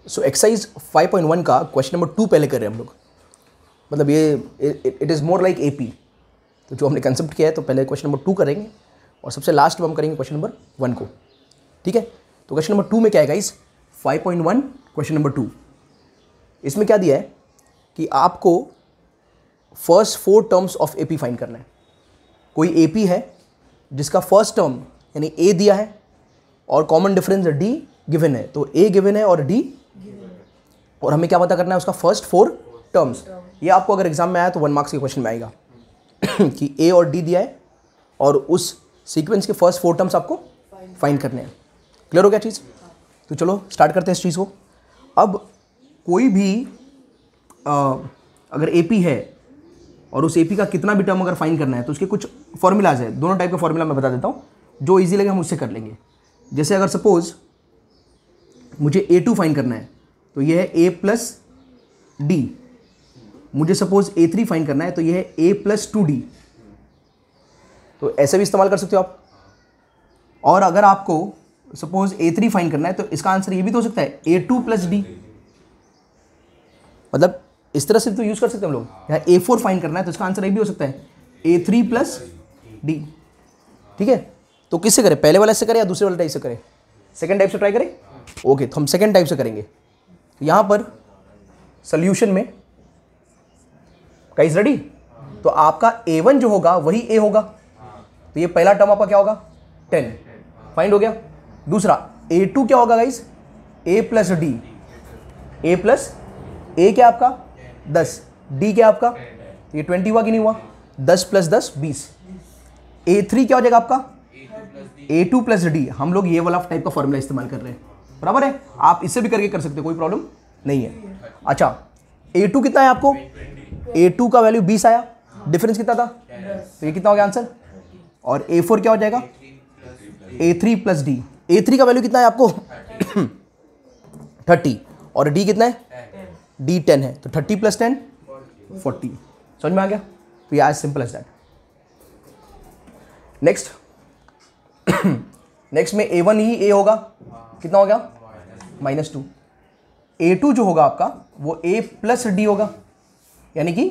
So exercise 5.1 का question number 2 पहले कर रहे हैं हम लोग, मतलब ये it is more like AP. तो जो हमने कंसेप्ट किया है तो पहले क्वेश्चन नंबर 2 करेंगे और सबसे लास्ट में हम करेंगे क्वेश्चन नंबर 1 को, ठीक है। तो क्वेश्चन नंबर 2 में क्या है गाइस, 5.1 क्वेश्चन नंबर 2, इसमें क्या दिया है कि आपको first 4 terms of AP find करना है। कोई एपी है जिसका फर्स्ट टर्म यानी ए दिया है और कॉमन डिफरेंस डी गिवन है, तो ए गिवन है और डी, और हमें क्या पता करना है उसका फर्स्ट 4 टर्म्स। ये आपको अगर एग्जाम में आया तो 1 मार्क्स के क्वेश्चन में आएगा कि ए और डी दिया है और उस सीक्वेंस के फर्स्ट 4 टर्म्स आपको फाइंड करने हैं। क्लियर हो गया चीज़? तो चलो स्टार्ट करते हैं इस चीज़ को। अब कोई भी अगर एपी है और उस एपी का कितना भी टर्म अगर फाइंड करना है तो उसके कुछ फॉर्मूलाज है, दोनों टाइप का फॉर्मूला मैं बता देता हूँ, जो इजी लगे हम उससे कर लेंगे। जैसे अगर सपोज मुझे A2 फाइंड करना है तो ये है A प्लस डी, मुझे सपोज A3 फाइंड करना है तो ये है A प्लस 2D, तो ऐसे भी इस्तेमाल कर सकते हो आप। और अगर आपको सपोज A3 फाइंड करना है तो इसका आंसर ये भी तो हो सकता है A2 प्लस डी, मतलब इस तरह से तो यूज़ कर सकते हैं हम लोग। यहाँ A4 फाइंड करना है तो इसका आंसर ये भी हो सकता है A3 प्लस डी, ठीक है। तो किससे करें, पहले वाले से करें या दूसरे वाले टाइप से करें? सेकंड टाइप से ट्राई करें। ओके, तो हम सेकंड टाइप से करेंगे। यहाँ पर सॉल्यूशन में गाइस रेडी, तो आपका A1 जो होगा वही A होगा, तो ये पहला टर्म आपका क्या होगा 10 फाइंड हो गया। दूसरा A2 क्या होगा guys, A plus D, A plus A क्या आपका 10, D क्या आपका, तो ये 20 हुआ कि नहीं हुआ, 10 प्लस 10 20। A3 क्या हो जाएगा आपका A2 प्लस डी, हम लोग ये वाला टाइप का फॉर्मूला इस्तेमाल कर रहे हैं, बराबर है। आप इससे भी करके कर सकते हो, कोई प्रॉब्लम नहीं है। अच्छा A2 कितना है आपको, A2 का वैल्यू 20 आया, डिफरेंस कितना था, तो ये कितना हो गया आंसर। और A4 क्या हो जाएगा A3 प्लस डी, A3 का वैल्यू कितना है आपको 30 और D कितना है, D 10 है, तो 30 प्लस 10 40। समझ में आ गया? तो ये as simple as that. Next next में A1 ही A होगा, कितना हो गया -2। A2 जो होगा आपका वो A प्लस डी होगा, यानी कि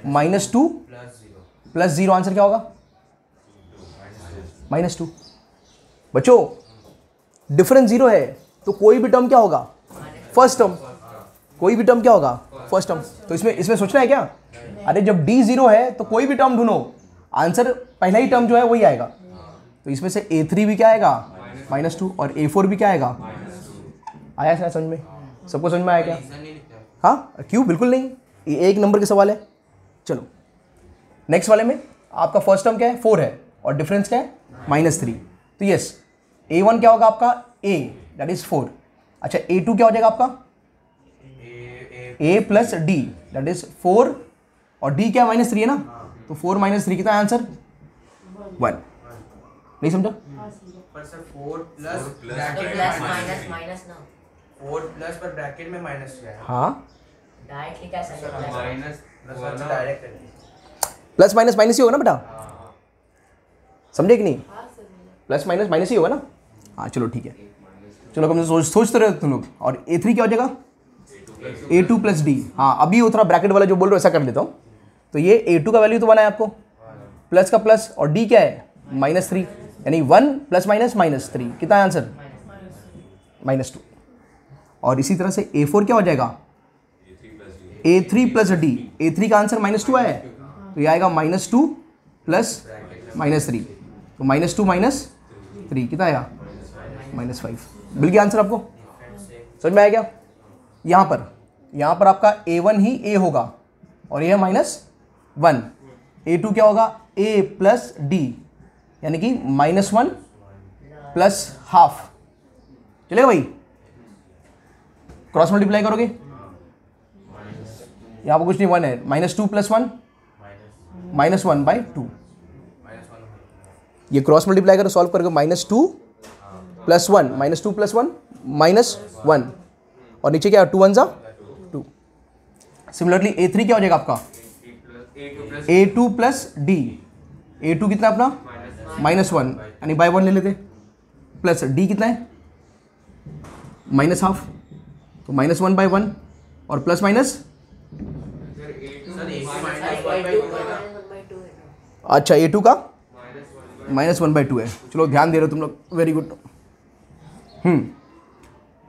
-2 प्लस 0, आंसर क्या होगा -2। बच्चों डिफरेंस 0 है तो कोई भी टर्म क्या होगा फर्स्ट टर्म, कोई भी टर्म क्या होगा फर्स्ट टर्म। तो इसमें सोचना है क्या, अरे जब D 0 है तो कोई भी टर्म ढूंढो, आंसर पहला ही टर्म जो है वही आएगा। तो इसमें से A3 भी क्या आएगा -2 और A4 भी क्या आएगा, आया क्या समझ में, सबको समझ में आया क्या? हाँ क्यों, बिल्कुल नहीं, ये एक नंबर के सवाल है। चलो नेक्स्ट वाले में आपका फर्स्ट टर्म क्या है 4 है और डिफरेंस क्या है -3, तो यस A1 क्या होगा आपका A दैट इज 4। अच्छा A2 क्या हो जाएगा आपका A plus D that is 4 और D क्या -3 है ना, तो 4 - 3 कितना आंसर 1। नहीं समझा? पर सर 4 प्लस ब्रैकेट में माइनस ना, 4 प्लस पर ब्रैकेट में माइनस है। हाँ डायरेक्टली क्या समझ माइनस प्लस डायरेक्ट है, प्लस माइनस माइनस ही होगा ना बेटा, समझे कि नहीं? प्लस माइनस माइनस ही होगा ना। हाँ चलो ठीक है, चलो कम से सोचते रहे तुम लोग। और A3 क्या हो जाएगा A2 प्लस डी। हाँ अभी वो थोड़ा ब्रैकेट वाला जो बोल रहे हो ऐसा कर लेता हूँ। तो ये A2 का वैल्यू तो 1 है आपको, प्लस का प्लस और D क्या है -3, यानी 1 प्लस माइनस -3 कितना है आंसर -2। और इसी तरह से A4 क्या हो जाएगा A3 प्लस डी, A3 का आंसर -2 आया है तो ये आएगा -2 प्लस -3, तो -2 -3 कितना आया -5। मिल गया आंसर आपको, समझ में आया क्या? यहाँ पर आपका A1 ही A होगा और यह -1, A2 क्या होगा A प्लस डी, यानी कि -1 प्लस हाफ। चलेगा भाई, क्रॉस मल्टीप्लाई करोगे, यहाँ पर कुछ नहीं 1 है, -2 प्लस 1 -1/2। ये क्रॉस मल्टीप्लाई करो, सॉल्व करोगे -2 प्लस 1 -2 प्लस 1 -1 और नीचे क्या 2 1 2। सिमिलरली A3 क्या हो जाएगा आपका A2 प्लस डी, A2 कितना अपना -1 यानी बाय 1 ले लेते, प्लस D कितना है -1/2, तो -1/1 और प्लस माइनस, अच्छा A2 का -1/2 है। चलो ध्यान दे रहे हो तुम लोग, वेरी गुड।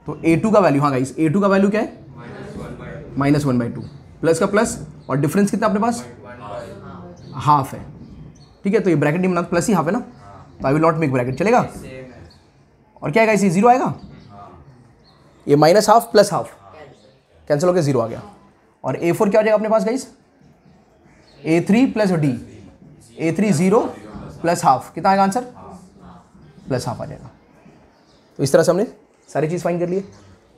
तो A2 का वैल्यू, हाँ गाइस A2 का वैल्यू क्या है -1/2, प्लस का प्लस और डिफरेंस कितना अपने पास हाफ है। ठीक है, तो ये ब्रैकेट नहीं बना, प्लस ही हाफ है ना, तो I will not make bracket, चलेगा। और क्या है गाइस, ये 0 आएगा, ये -1/2 प्लस हाफ कैंसिल होकर 0 आ गया। और A4 क्या हो जाएगा अपने पास guys, A3 plus D, A3 0 plus half, कितना आएगा आंसर, प्लस हाफ आ जाएगा। तो इस तरह से हमने सारी चीज़ फाइंड कर लिए।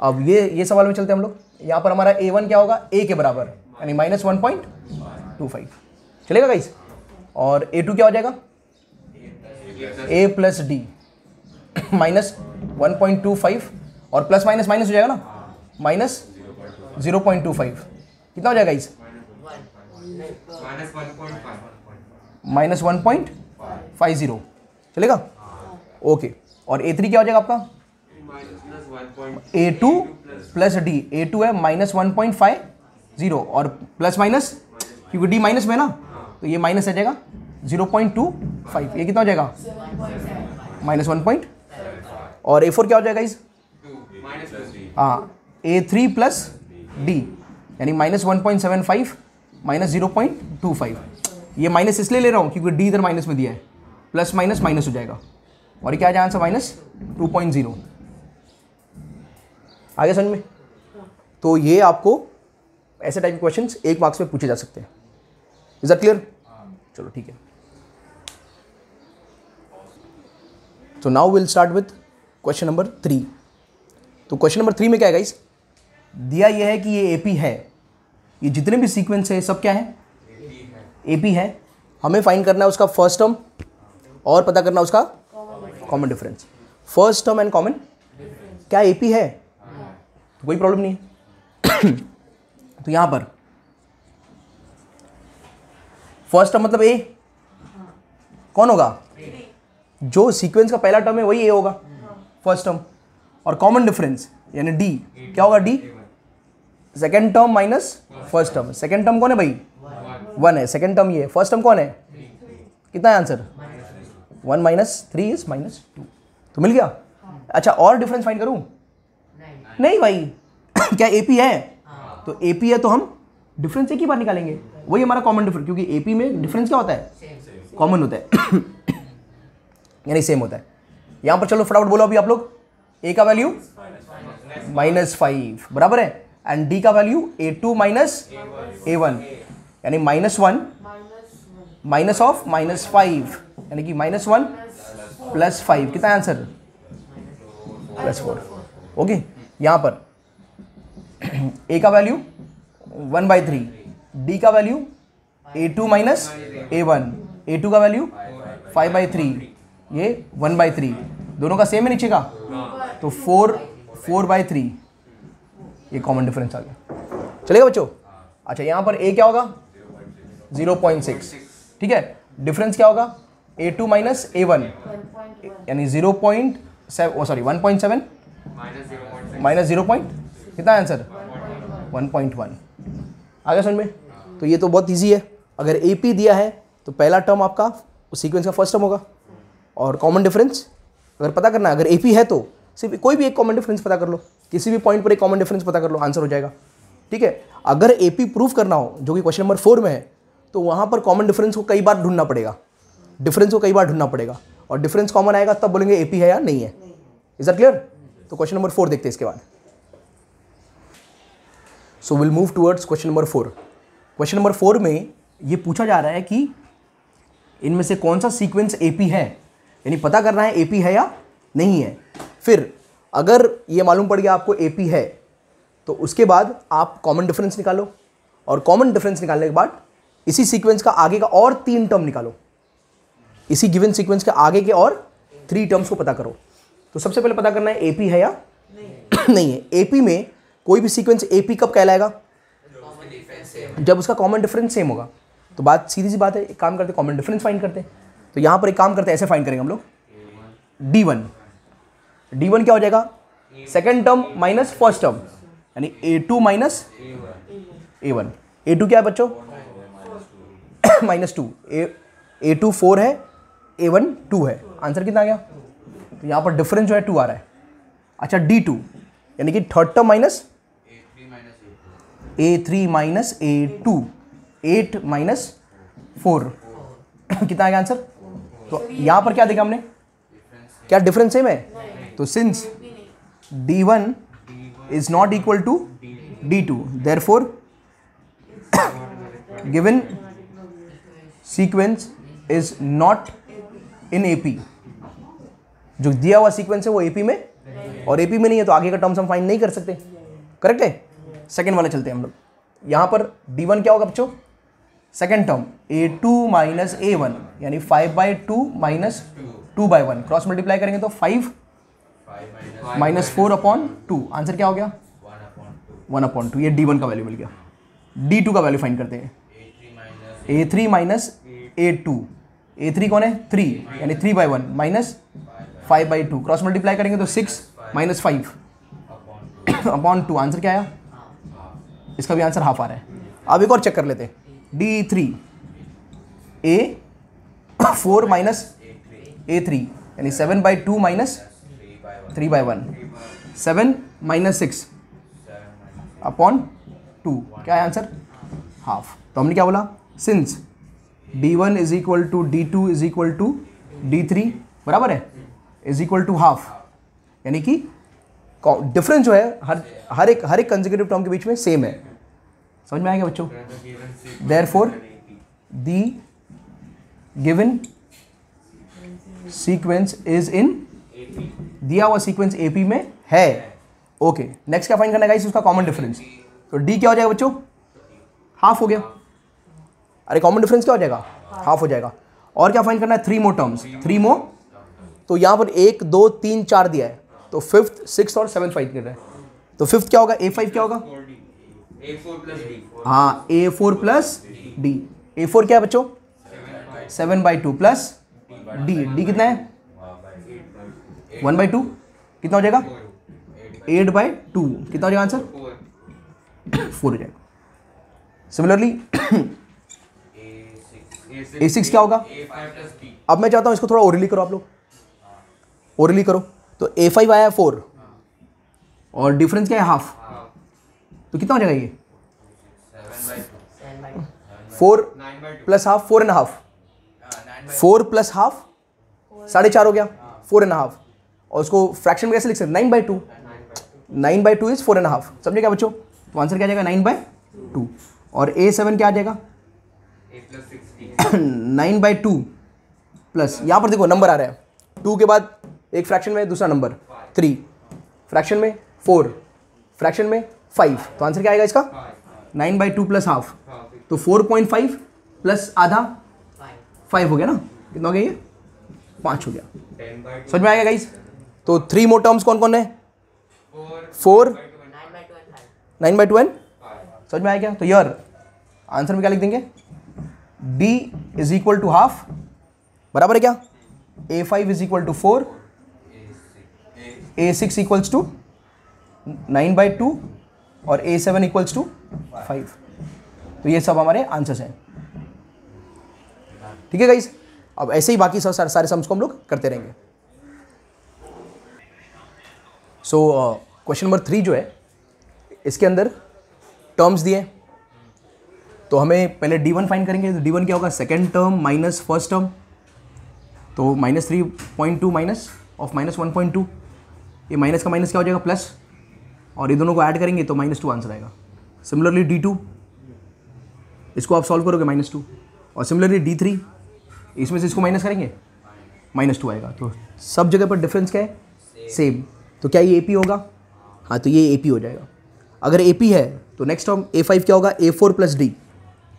अब ये सवाल में चलते हैं हम लोग। यहाँ पर हमारा A1 क्या होगा, A के बराबर, यानी -1.25, चलेगा गाइस। और A2 क्या हो जाएगा, A प्लस D -1.25 और प्लस माइनस माइनस हो जाएगा ना, -0.25, कितना हो जाएगा गाइस, -1.50, चलेगा। ओके, और A3 क्या हो जाएगा आपका, A2 प्लस D, A2 है -1.50 और प्लस माइनस, क्योंकि D माइनस में ना, तो ये माइनस आ जाएगा 0.25, ये कितना हो जाएगा -1. और A4 क्या हो जाएगा इस, हाँ A3 प्लस D, यानी -1.75 -0.25, ये माइनस इसलिए ले रहा हूँ क्योंकि D इधर माइनस में दिया है, प्लस माइनस माइनस हो जाएगा, और ये क्या आ जाए आंसर -2.0। आगे समझ में। तो ये आपको ऐसे टाइप के क्वेश्चंस 1 मार्क्स में पूछे जा सकते हैं। Is that clear? चलो ठीक है। तो now will start with question number 3। तो क्वेश्चन नंबर 3 में क्या है गाइस, दिया यह है कि ये एपी है, ये जितने भी सीक्वेंस है सब क्या है, एपी है। हमें फाइंड करना है उसका फर्स्ट टर्म और पता करना उसका common difference. First term and common, क्या एपी है तो कोई प्रॉब्लम नहीं है। तो यहां पर फर्स्ट टर्म मतलब ए, कौन होगा, जो सीक्वेंस का पहला टर्म है वही ए होगा फर्स्ट टर्म। और कॉमन डिफरेंस यानी डी, क्या होगा D, second term minus first term. Second term कौन है भाई, 1 है, सेकेंड टर्म ये है, फर्स्ट टर्म कौन है, कितना है आंसर, 1 - 3 इज -2। तो मिल गया। अच्छा, और डिफरेंस फाइंड करूं, नहीं भाई क्या एपी है, तो एपी है तो हम डिफरेंस एक ही बार निकालेंगे, वही हमारा कॉमन डिफरेंस, क्योंकि एपी में डिफरेंस क्या होता है, कॉमन होता है, यानी सेम होता है। यहां पर चलो फटाफट बोलो अभी आप लोग, ए का वैल्यू -5 बराबर है, एंड डी का वैल्यू A2 - A1, यानी -1 माइनस ऑफ -5, यानी कि -1 + 5, कितना आंसर, +4। ओके, यहां पर ए का वैल्यू 1/3, डी का वैल्यू A2 - A1, A2 का वैल्यू 5/3, ये 1/3, दोनों का सेम है नीचे का, तो 4/3, ये कॉमन डिफरेंस आ गया। चलेगा बच्चों। अच्छा, यहां पर ए क्या होगा, 0.6, ठीक है। डिफरेंस क्या होगा, A2 - A1, यानी 1.7 माइनस 0. कितना आंसर, 1.1। आगे समझ में। तो ये तो बहुत इजी है, अगर AP दिया है तो पहला टर्म आपका उस सीक्वेंस का फर्स्ट टर्म होगा, और कॉमन डिफरेंस अगर पता करना है, अगर AP है तो सिर्फ कोई भी एक कॉमन डिफरेंस पता कर लो, किसी भी पॉइंट पर एक कॉमन डिफरेंस पता कर लो, आंसर हो जाएगा। ठीक है। अगर AP प्रूफ करना हो, जो कि क्वेश्चन नंबर 4 में है, तो वहाँ पर कॉमन डिफरेंस को कई बार ढूंढना पड़ेगा, डिफरेंस को कई बार ढूंढना पड़ेगा, और डिफरेंस कॉमन आएगा तब बोलेंगे AP है या नहीं है। Is that clear? तो क्वेश्चन नंबर 4 देखते हैं इसके बाद। So will move towards question number 4। Question number 4 में ये पूछा जा रहा है कि इनमें से कौन सा सीक्वेंस AP है, यानी पता करना है AP है या नहीं है। फिर अगर ये मालूम पड़ गया आपको AP है, तो उसके बाद आप कॉमन डिफरेंस निकालो, और कॉमन डिफरेंस निकालने के बाद इसी सीक्वेंस का आगे का और 3 टर्म निकालो, इसी गिवन सीक्वेंस के आगे के और 3 टर्म्स को पता करो। तो सबसे पहले पता करना है AP है या नहीं है। AP में कोई भी सीक्वेंस AP कब कहलाएगा, जब उसका कॉमन डिफरेंस सेम होगा। तो बात सीधी सी बात है, एक काम करते हैं, कॉमन डिफरेंस फाइंड करते हैं। तो यहां पर एक काम करते हैं, ऐसे फाइंड करेंगे हम लोग, D1 क्या हो जाएगा, second term minus first term, यानी A2 माइनस A1। A2 क्या है बच्चों? -2। A2 4 है, A1 2 है। आंसर कितना आ गया? तो यहाँ पर डिफरेंस जो है 2 आ रहा है। अच्छा D2 यानी कि third term minus A3 minus A2, 8 minus 4 कितना आ गया आंसर? तो यहाँ पर क्या देखा हमने? क्या डिफरेंस सेम है? तो since D1 is not equal to D2, therefore given sequence is not in AP। जो दिया हुआ सीक्वेंस है वो AP में, और AP में नहीं है तो आगे का टर्म्स हम फाइंड नहीं कर सकते। करेक्ट है? सेकेंड वाले चलते हैं हम लोग। यहाँ पर D1 क्या होगा बच्चों? Second term A2 minus A1 यानी 5/2 माइनस 2/1, क्रॉस मल्टीप्लाई करेंगे तो 5 माइनस 4/2। आंसर क्या हो गया? 1/2। ये D1 का वैल्यू मिल गया। D2 का वैल्यू फाइंड करते हैं। A3 माइनस A2, A3 कौन है? 3 यानी 3/1 माइनस 5/2, क्रॉस मल्टीप्लाई करेंगे तो 6 माइनस 5/2। आंसर क्या आया? इसका भी आंसर हाफ आ रहा है। अब एक और चेक कर लेते हैं। D3 A4 माइनस A3 यानी 7/2 माइनस 3/1, 7 माइनस 6/2। क्या है आंसर? हाफ। तो हमने क्या बोला? Since D1 is equal to D2 is equal to D3 बराबर है, इज इक्वल टू हाफ, यानी कि डिफरेंस जो है हर एक कंसेक्यूटिव टर्म के बीच में सेम है। समझ में आएगा बच्चों? Therefore the given sequence is in, दिया हुआ सीक्वेंस AP में है। ओके, नेक्स्ट क्या फाइंड करना है गाइस? उसका कॉमन डिफरेंस। तो D क्या हो जाएगा बच्चों? हाफ हो गया। अरे कॉमन डिफरेंस क्या हो जाएगा? हाफ हो जाएगा। और क्या फाइंड करना है? 3 मोर टर्म्स, 3 मोर। तो यहाँ पर 1 2 3 4 दिया है, तो 5th 6th और 7th फाइंड कर रहे हैं। तो 5th क्या होगा? A5 क्या होगा? हाँ, A4 प्लस D। A4 क्या है बच्चों? 7/2 प्लस D। D कितना है? 1/2। कितना हो जाएगा? 8/2। कितना हो जाएगा आंसर? 4 हो जाएगा। सिमिलरली A6 क्या होगा? अब मैं चाहता हूं इसको थोड़ा ओरली करो आप लोग, ओरली करो। तो A5 आया 4 और डिफरेंस क्या है? हाफ। तो कितना हो जाएगा ये? 4 प्लस हाफ, 4.5। 4 प्लस हाफ 4.5 हो गया, 4.5। और उसको फ्रैक्शन में कैसे लिख सकते? 9/2। 9/2 इज 4.5। समझे क्या बच्चों? तो आंसर क्या आ जाएगा? 9/2। और A7 क्या आ जाएगा? 9/2 प्लस, यहाँ पर देखो नंबर आ रहा है 2 के बाद एक फ्रैक्शन में दूसरा नंबर 3, फ्रैक्शन में 4, फ्रैक्शन में 5। तो आंसर क्या आएगा इसका? 9/2 प्लस हाफ, तो 4.5 प्लस आधा 5 हो गया ना। कितना हो गया ये? 5 हो गया। समझ में आएगा गाइस? तो 3 मोर टर्म्स कौन कौन है? 4, 9/2 एंड। समझ में आया क्या? तो यार आंसर में क्या लिख देंगे? D is equal to half, बराबर है क्या? A5 is equal to 4, A6 equals to 9/2 और A7 इक्वल्स टू 5। तो ये सब हमारे आंसर्स हैं। ठीक है गाइस? अब ऐसे ही बाकी सारे सम्स को हम लोग करते रहेंगे। सो क्वेश्चन नंबर 3 जो है, इसके अंदर टर्म्स दिए, तो हमें पहले D1 फाइंड करेंगे। तो D1 क्या होगा? Second term minus first term, तो -3.2 माइनस ऑफ -1.2। ये माइनस का माइनस क्या हो जाएगा? प्लस, और ये दोनों को ऐड करेंगे तो -2 आंसर आएगा। सिमिलरली D2, इसको आप सॉल्व करोगे -2, और सिमिलरली D3, इसमें से इसको माइनस करेंगे -2 आएगा। तो सब जगह पर डिफरेंस क्या है? सेम। तो क्या ये AP होगा? हाँ, तो ये AP हो जाएगा। अगर AP है तो नेक्स्ट टर्म A5 क्या होगा? A4 plus D।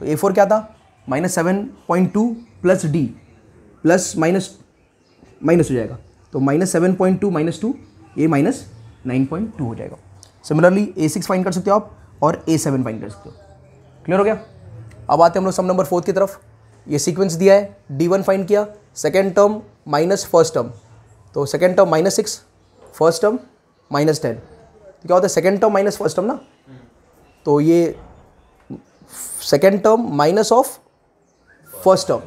तो A4 क्या था? -7.2 प्लस D प्लस माइनस हो जाएगा, तो -7.2 -2, ये -9.2 हो जाएगा। सिमिलरली A6 फाइंड कर सकते हो आप, और A7 फाइंड कर सकते हो। क्लियर हो गया? अब आते हैं हम लोग सम नंबर 4 की तरफ। ये सीक्वेंस दिया है, D1 फाइंड किया, second term minus first term, तो सेकेंड टर्म -6, फर्स्ट टर्म -10। तो क्या होता है second term minus first term ना, तो ये second term minus of first term,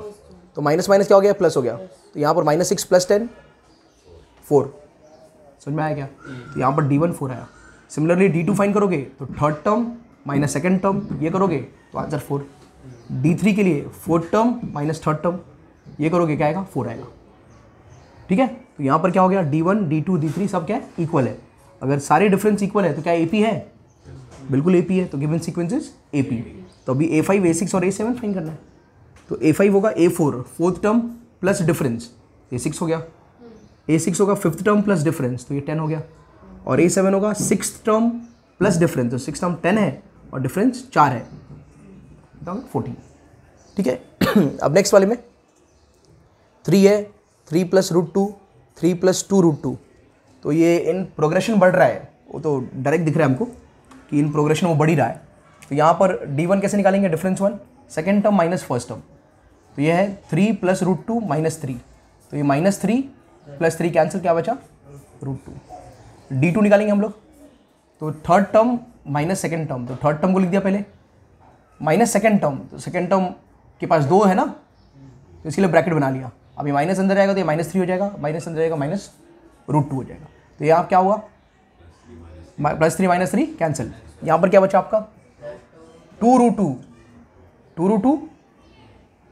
तो माइनस माइनस क्या हो गया, प्लस हो गया। तो यहाँ पर -6 + 10 4, समझ में आया क्या? तो यहाँ पर D1 4 आया। सिमिलरली D2 फाइंड करोगे तो third term minus second term ये करोगे तो आंसर 4। D3 के लिए fourth term minus third term ये करोगे क्या आएगा, 4 आएगा। ठीक है, तो यहाँ पर क्या हो गया, D1 D2 D3 सब क्या है, इक्वल है। अगर सारे डिफरेंस इक्वल है तो क्या AP है, बिल्कुल AP है, तो गिवन सीक्वेंस इज AP। तो अभी A5 A6 और A7 फाइंड करना है। तो A5 होगा A4 fourth term plus difference, ये 6 हो गया। A6 होगा फिफ्थ टर्म प्लस डिफरेंस, तो ये 10 हो गया। और A7 होगा सिक्स्थ टर्म प्लस डिफरेंस, तो सिक्स टर्म 10 है और डिफरेंस 4 है, 14। ठीक है अब नेक्स्ट वाले में 3 है, 3 + √2 3 + 2√2, तो ये इन प्रोग्रेशन बढ़ रहा है, वो तो डायरेक्ट दिख रहा है हमको कि इन प्रोग्रेशन वो बढ़ ही रहा है। तो यहाँ पर D1 कैसे निकालेंगे, difference 1 second term minus first term, तो ये है 3 + √2 -3, तो ये -3 + 3 कैंसिल, क्या बचा √2। D2 निकालेंगे हम लोग, तो third term minus second term, तो थर्ड टर्म को लिख दिया पहले, माइनस सेकेंड टर्म, तो सेकेंड टर्म के पास 2 है ना, तो इसके लिए ब्रैकेट बना लिया। अब ये माइनस अंदर जाएगा तो ये -3 हो जाएगा, माइनस अंदर जाएगा -√2 हो जाएगा। तो यहाँ क्या हुआ, +3 -3 कैंसिल। यहाँ पर क्या बचा आपका 2√2 2√2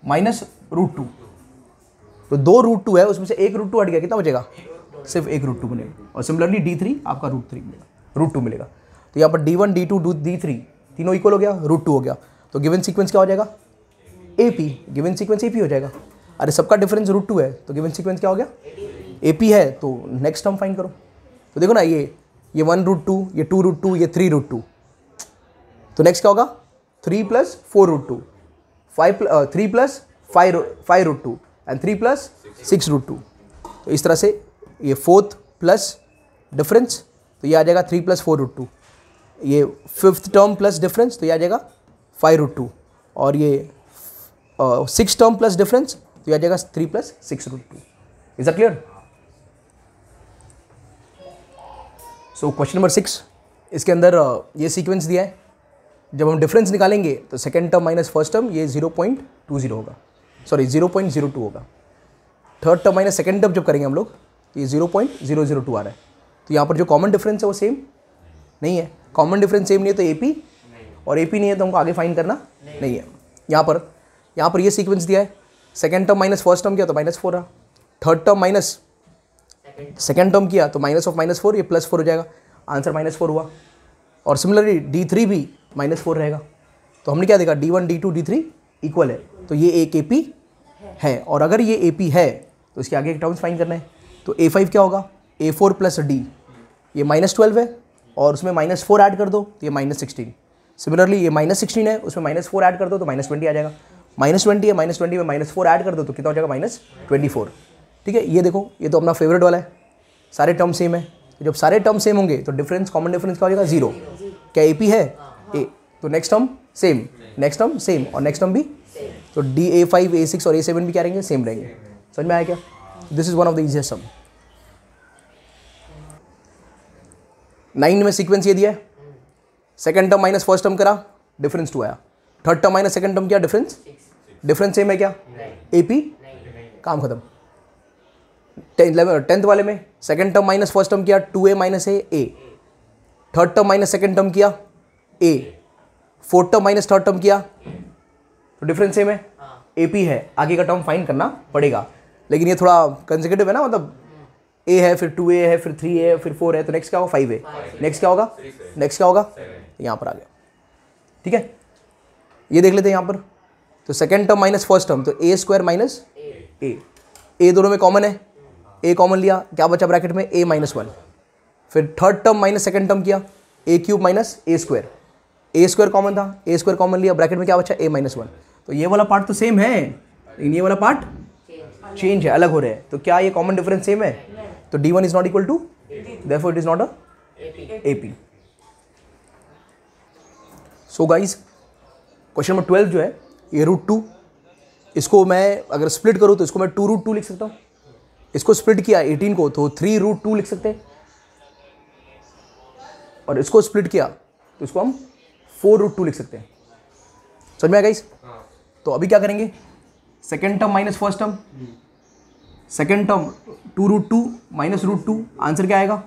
-√2, तो 2 √2 है, उसमें से 1 √2 हट गया, कितना बचेगा, सिर्फ 1 √2 बनेगा। और सिमिलरली D3 आपका √3 मिलेगा, √2 मिलेगा। तो यहाँ पर D1 D2 D3 तीनों इक्वल हो गया, √2 हो गया। तो गिवन सीक्वेंस क्या हो जाएगा, AP, गिवन सीक्वेंस AP हो जाएगा। अरे सबका डिफरेंस √2 है, तो गिवन सीक्वेंस क्या हो गया, AP है। तो नेक्स्ट टर्म फाइंड करो, तो देखो ना ये 1 √2, ये 2 √2, ये 3 √2, तो नेक्स्ट क्या होगा 3 + 4 √2, 3 + 5 √2 एंड 3 + 6 √2। तो इस तरह से ये फोर्थ प्लस डिफरेंस, तो ये आ जाएगा 3 + 4 √2, ये फिफ्थ टर्म प्लस डिफरेंस, तो ये आ जाएगा 5 √2, और ये सिक्स टर्म प्लस डिफरेंस, तो ये आ जाएगा 3 + 6 √2। Is that clear? So question number 6, इसके अंदर ये सीक्वेंस दिया है, जब हम डिफरेंस निकालेंगे तो second term minus first term ये 0.20 होगा, सॉरी 0.02 होगा। Third term minus second term जब करेंगे हम लोग तो ये 0.002 आ रहा है। तो यहाँ पर जो कॉमन डिफरेंस है वो सेम नहीं है, कॉमन डिफरेंस सेम नहीं है तो AP, और AP नहीं है तो हमको आगे फाइंड करना नहीं है। यहाँ पर ये सीक्वेंस दिया है, second term minus first term किया तो -4 रहा, third term minus second term किया तो माइनस ऑफ -4 ये +4 हो जाएगा, आंसर -4 हुआ। और सिमिलरली D3 भी -4 रहेगा। तो हमने क्या देखा, D1 D2 D3 इक्वल है, तो ये एक AP है, और अगर ये AP है तो इसके आगे के टर्म्स फाइंड करना है। तो A5 क्या होगा, A4 + D, ये -12 है और उसमें -4 ऐड कर दो तो ये -16। सिमिलरली ये -16 है, उसमें -4 ऐड कर दो तो -20 आ जाएगा, -20 है, -20 में -4 ऐड कर दो तो कितना हो जाएगा, -24। ठीक है, ये देखो ये तो अपना फेवरेट वाला है, सारे टर्म सेम है। तो जब सारे टर्म सेम होंगे तो डिफरेंस, कॉमन डिफरेंस क्या हो जाएगा, 0। क्या AP है, A, तो next term same, next term same, और नेक्स्ट टर्म भी। तो D A5 A6 और A7 भी क्या रहेंगे, सेम रहेंगे। समझ में आया क्या? This is one of the easiest sum. 9 में सीक्वेंस ये दिया है, second term minus first term करा, डिफरेंस 2 आया, third term minus second term किया, डिफरेंस सेम है क्या, AP, काम खत्म। 10th वाले में second term minus first term किया, 2A - A, third term minus second term किया A, fourth term minus third term किया, तो डिफरेंस सेम है, AP है। आगे का टर्म फाइंड करना पड़ेगा, लेकिन ये थोड़ा कंसेक्यूटिव है ना, मतलब A है, फिर 2A है, फिर 3A है, फिर 4 है, तो नेक्स्ट क्या होगा, 5A, नेक्स्ट क्या होगा, नेक्स्ट क्या होगा, यहाँ पर आ गया। ठीक है, ये देख लेते हैं यहाँ पर। तो second term minus first term, तो A² - A, A दोनों में कॉमन है, A कॉमन लिया, क्या बचा ब्रैकेट में, A -1। फिर third term minus second term किया, A³ - A², A² कॉमन था, A² कॉमन लिया, ब्रैकेट में क्या बचा, A -1। तो ये वाला पार्ट तो सेम है, लेकिन ये वाला पार्ट चेंज है, अलग हो रहे हैं। तो क्या ये कॉमन डिफरेंस सेम है? तो D1 is not equal to, therefore it is not a AP। So guys, question number 12 जो है ये √2, इसको मैं अगर स्प्लिट करूँ तो इसको मैं 2√2 लिख सकता हूँ। इसको स्प्लिट किया 18 को तो 3√2 लिख सकते हैं। और इसको स्प्लिट किया तो इसको हम 4√2 लिख सकते हैं। समझ में आया गाइस? तो अभी क्या करेंगे, second term minus first term, second term 2√2 minus √2, answer क्या आएगा?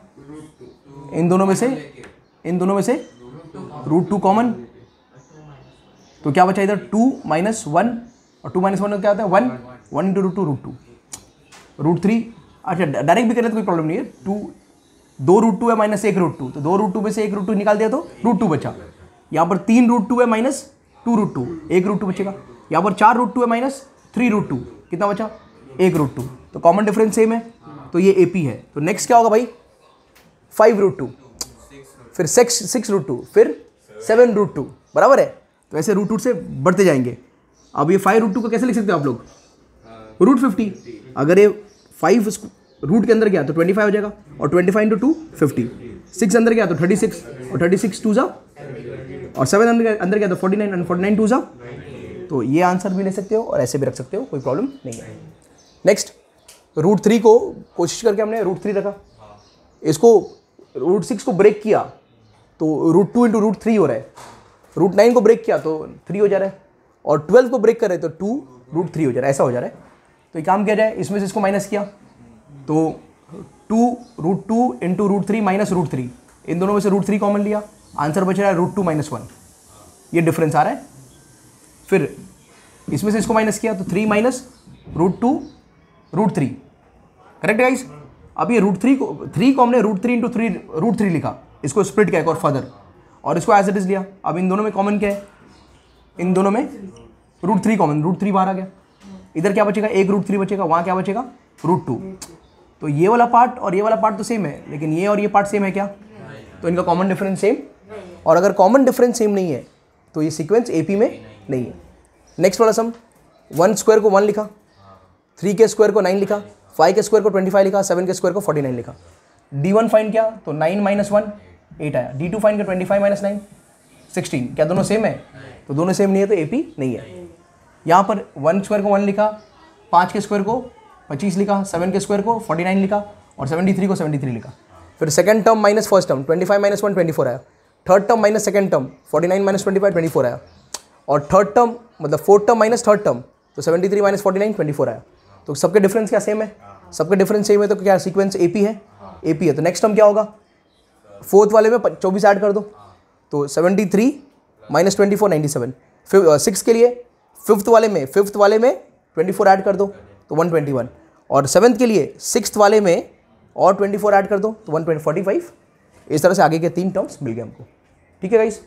इन दोनों में से √2 कॉमन, तो क्या बचा इधर 2 माइनस 1, और 2 माइनस 1 क्या होता है 1, 1 इंटू √2 √3। अच्छा डायरेक्ट भी करें तो कोई प्रॉब्लम नहीं है, 2 √2 है माइनस 1 √2, तो 2 √2 में से 1 √2 निकाल दिया तो √2 बचा। यहाँ पर 3 √2 है माइनस 2 √2, 1 √2 बचेगा। यहाँ पर 4 √2 है माइनस 3 √2, कितना बचा? 1 √2। तो कॉमन डिफरेंस सेम है, तो ये AP है। तो नेक्स्ट क्या होगा भाई? 5 √2, फिर 6 √2, फिर 7 √2, बराबर है। तो ऐसे √2 से बढ़ते जाएंगे। अब ये 5 √2 को कैसे लिख सकते हो आप लोग? √50। अगर ये 5 रूट के अंदर गया तो 25 हो जाएगा, और 25 इंटू 2 50, 6 अंदर गया तो 36, और 36 2 जा, और 7 अंदर गया तो 49, और 49 2 जा। तो ये आंसर भी ले सकते हो और ऐसे भी रख सकते हो, कोई प्रॉब्लम नहीं है। नेक्स्ट √3 को कोशिश करके हमने √3 रखा, इसको √6 को ब्रेक किया तो √2 इंटू √3 हो रहा है, √9 को ब्रेक किया तो 3 हो जा रहा है, और 12 को ब्रेक कर रहे तो 2 √3 हो जा रहा है, ऐसा हो जा रहा है। तो एक काम किया जाए, इसमें से इसको माइनस किया तो 2 √2 इंटू √3 माइनस √3, इन दोनों में से √3 कॉमन लिया, आंसर बच रहा है √2 माइनस 1, ये डिफरेंस आ रहा है। फिर इसमें से इसको माइनस किया तो 3 माइनस √2 √3, करेक्ट गाइस? अब ये √3 को 3 को हमने √3 इंटू √3 लिखा, इसको स्प्लिट किया एक और फर्दर, और इसको एज इट इज लिया। अब इन दोनों में कॉमन क्या है? इन दोनों में √3 कॉमन, √3 बाहर आ गया, इधर क्या बचेगा? 1 √3 बचेगा, वहाँ क्या बचेगा? √2। तो ये वाला पार्ट और ये वाला पार्ट तो सेम है, लेकिन ये और ये पार्ट सेम है क्या? तो इनका कॉमन डिफरेंस सेम, और अगर कॉमन डिफरेंस सेम नहीं है तो ये सीक्वेंस AP में नहीं है। नेक्स्ट वाला सम, 1 स्क्वायर को 1 लिखा, 3 के स्क्वायर को 9 लिखा, 5 के स्क्वायर को 25 लिखा, 7 के स्क्वायर को 49 लिखा। D1 फाइंड किया तो 9 माइनस 1 8 आया, D2 फाइंड किया 25 माइनस 9 16, क्या दोनों सेम है? तो दोनों सेम नहीं है तो AP नहीं है। यहाँ पर 1 स्क्वायर को 1 लिखा, 5 के स्क्वायर को 25 लिखा, 7 के स्क्वायर को 49 लिखा, और 73 को 73 लिखा। फिर second term minus first term 25 minus 1 24 आया, third term minus second term 49 minus 25 24 आया, और थर्ड टर्म मतलब fourth term minus third term तो 73 माइनस 49 24 आया। तो सबके डिफरेंस क्या सेम है? सबके डिफरेंस सेम है, तो क्या सीक्वेंस AP है? AP है। तो नेक्स्ट टर्म क्या होगा? फोर्थ वाले में 24 ऐड कर दो, तो 73 माइनस 24 97। 6 के लिए फिफ्थ वाले में 24 ऐड कर दो तो 121, और 7th के लिए 6th वाले में और 24 ऐड कर दो तो 145। इस तरह से आगे के 3 टर्म्स मिल गए हमको। ठीक है गाइस?